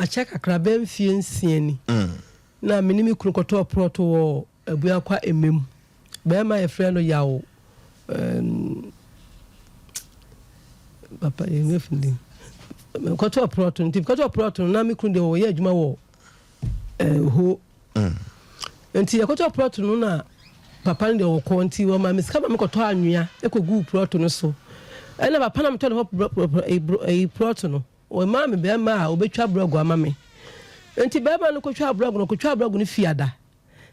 check akrabem fiensieni na menimi kunu koto proto wo abua kwa emem be ma ye friend no yawo papa ye findi koto proto na me kunu de wo ye adwuma wo ho enti ye koto proto no na papa ndi wo ko nti wo ma me sika ma me koto anwea ekogu proto no so ena papa na me to ho proto no o ma me be ma obetwa blog ama me enti be ma no kotwa blog no fiada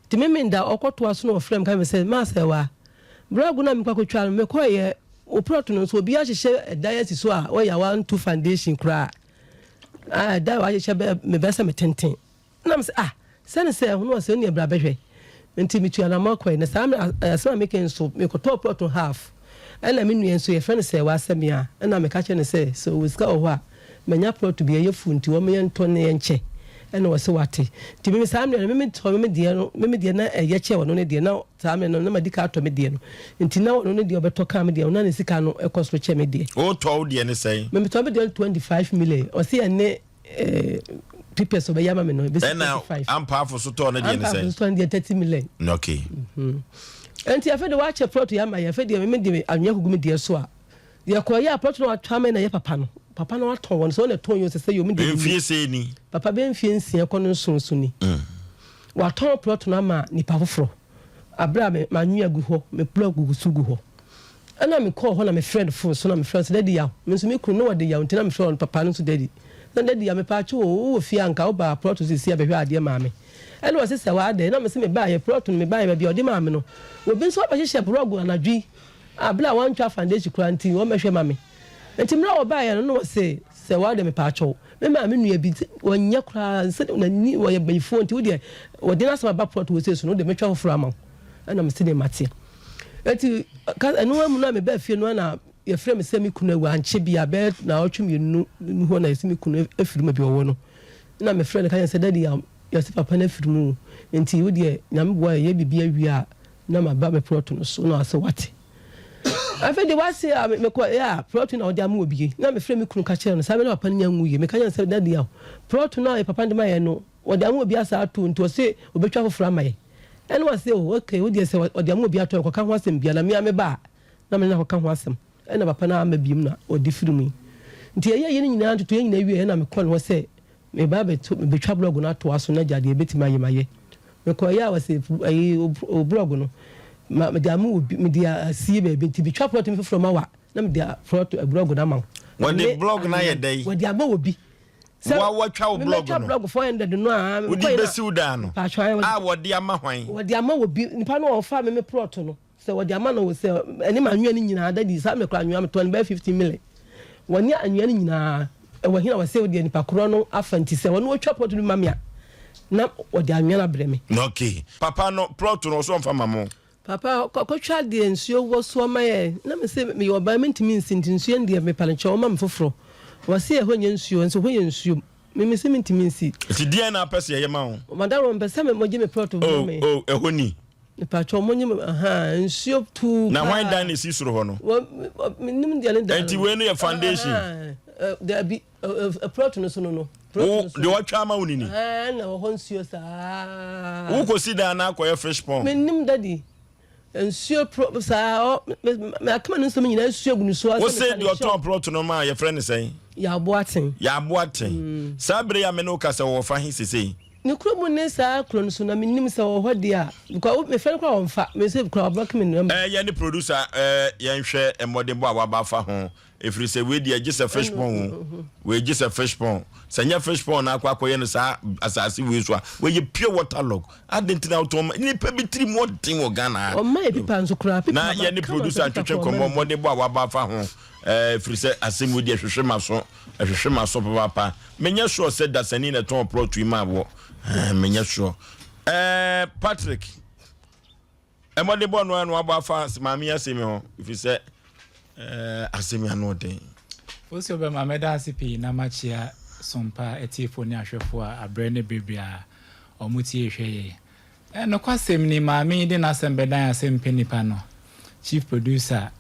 ti me nda okoto aso no frame ka me say ma say wa blog na me kwakotwa no me koye o proto no so obi a hye diet so a o ya 1-2 foundation kra da wa hye me be say me tenten na me say sene say no say ne bra behwe enti me tua na makoy na sa me making so me koto proto half ena me nuen so ye friend say wa asem ya ena me ka che ne say so we ska o ho a manya proto bi ye fu nti wo me nto ne ye nche ena wo se wate ti me sa me de na ye che wo no ne de na sa me no na madika to me de no nti na wo no ne de obeto ka me de na ne sika no ekoso che me de o to de ne say me to be de 25 million o se ene people so be yama me no be 25 am powerful so to na de ne say so de 30 million okay enti afa de wa che proto yama ye afa de me de anwa kugu me de so a ye ko ya proto no atwa me na ye papa no aton won so na ton yo se yo me de mfie ni papa be mfie nsia ko no sonso ni wa ton proto na ma ni pa foforo abra me manwa gu ho me plug gu su gu ho ana me call ho na me friend phone so na me friend daddy ya me so me kunu no wade ya untina me friend papa no so daddy na daddy ya me pa che o fie anka o ba proto si sia behwe ade ma me ene wo se wa ade na me se me ba ye proto me ba ye bi ode ma me no obi so ba hye blog anadwi abla wan twa foundation kranti wo mehwe ma me enti mra wo ba ye no wo se wa de me pa cho me ma me nua bi wonya kra se na ni wo ye bayfo nti wo de wo de na sama ba proto wo se so no de me twa foforo ama ana me se de mate enti ka eno amu na me ba fie no na ye frɛ me se me kunu wa anche bia be na otwum ye nu ho na ye se me kunu afiri ma bi wo no na me frɛ ne ka ye se daddy ya se papa na afiri mu enti wo de nyame bo ye bibia wi a na ma ba me proto no so na ase wate afa de wase me ko ya proto na odi amu obi na me frɛ me kunu ka kire no sabe na papa nya nwu ye me ka nya se daddy ya proto na e papa de ma ye no odi amu obi asa ato nti o se obetwa foforo amaye ene wase okay wo de se odi amu obi ato ko ka ho asem bia na me ba na me na ko ka ho asem ene papa na ama biem na odi firi mu nti ye nyina ntoto ye nyina wie na me ko no se me ba beto me betwa blog na to aso na jade betima yemaye me ko ya wase o blog no me de amu me de asie be beti betwa plot me foforo ma wa na me de plot blog na ma when the blog na ye dey we de ama obi wa twa o blog no blog 400 no a we di besi uda no wo de ama hwan we de ama obi nipa no o fa me plot no se we de ama no se eni ma anwa ni nyina da di sa me kra anwa me 15 million woni anwa ni nyina we hina wase we de nipa kro no afanti se woni wo twa plot no mamia na we de anwa na breme okay papa no plot no so mfa mamo papa ko twa de nsuo wo so maye na me se me yo ba mentimi nsinti nsuo ndie me palenche o ma me foforo wase e ho nya nsuo nso ho nya nsuo me se mentimi nsi ti die na pese ye ma ho madam be se me moje me plot wo me e ho ni pa cho monye nsuo tu na why dan is suro ho no nim de ne da enti we no your foundation there be a plot no so no de watwa ma woni ni na ho nsuo sa wo ko si da na akoye fish pond me nim daddy nsuo sa me akama no so me nyina nsuo gu nsuo wo say de oton plot no ma your friend say ya boaten sabre ya me no ka se wo fa hin sesei ni kromo ne sa kro no so na me nim se wo ho de a because me friend kwa wonfa me say kwa block me no ye ni producer ye nhwe emode bo awaba fa ho efiri se we de agisa fish pond we agisa fish pond sanya fish pond na akwa koye no sa asase we so a we ye pure waterlog adentina autom ni pa bitri mo din wo Ghana o mai pipa nso kra pipa na ye ni producer twetwe komo mode bo awaba fa ho efiri se asem we de hwehwe maso papa menya sure said that sani na ton plot wi ma wo menya sure Patrick emode bo no anu aba fa mami asemi ho if say asemi anu den osi obe mameda asipi na machia SOMPA etifo ni ahwefo a abrene bebia omuti ehwe no kwasem ni mami de na asembeda asem penipa no chief producer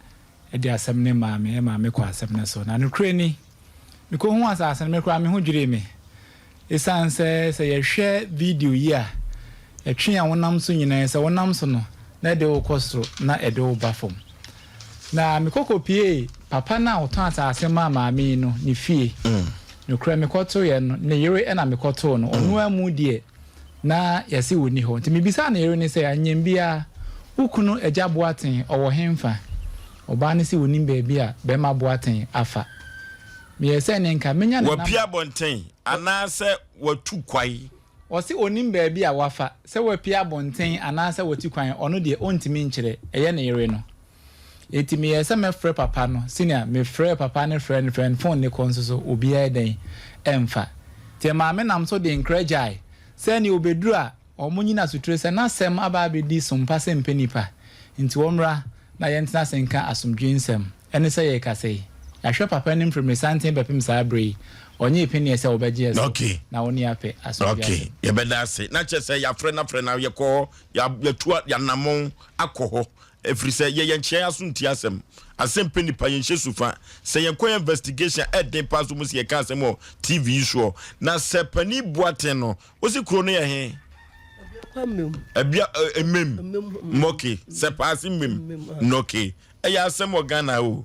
e de asem ne mami kwa asem ne so na no kreni miko hu asase me kwa me hu dwire me esan se ye hwe video yi a etwe a wonam so nyina se wonam so no na de wo kostro na ede wo bafom na mikokopie papa na oton atase ma mi no ni fie no kra mikoto ye no ne yere na mikoto no onu amu de na yesi woni ho nti mibisa na yere ni se anyem bia ukunu eja boaten owo hemfa oba ne se woni baabi a be ma boaten afa me yese ne nka menya na wapia bonten anase watu kwai osi onim baabi a wafa se wapia bonten anase watu kwan ono de ontimi nkyere eye ne yere no eti me yese me frɛ papa no senior me frɛ papa ne friend phone ne konso so obi eden emfa te maame nam so de encourage se ni obeduru a omunyina sutre se na sem aba abedi sompa se mpenipa nti womra na yentina senka asomdwe nsem ene se ye kase ahwe papa nim from santen bepem sabre onye epeni se obegye ese okay na woni ape asomdwe okay ye beda se na chese ya frɛ na ye ko ya tua ya namon akoho efri se ye yenche asunti asem penipa yenche sufa se ye ko investigation eden pass mu se ye ka asem o TV show na se pani boate no osi kro no ye he ebia emem moki se pass mem noki eya asem Ghana o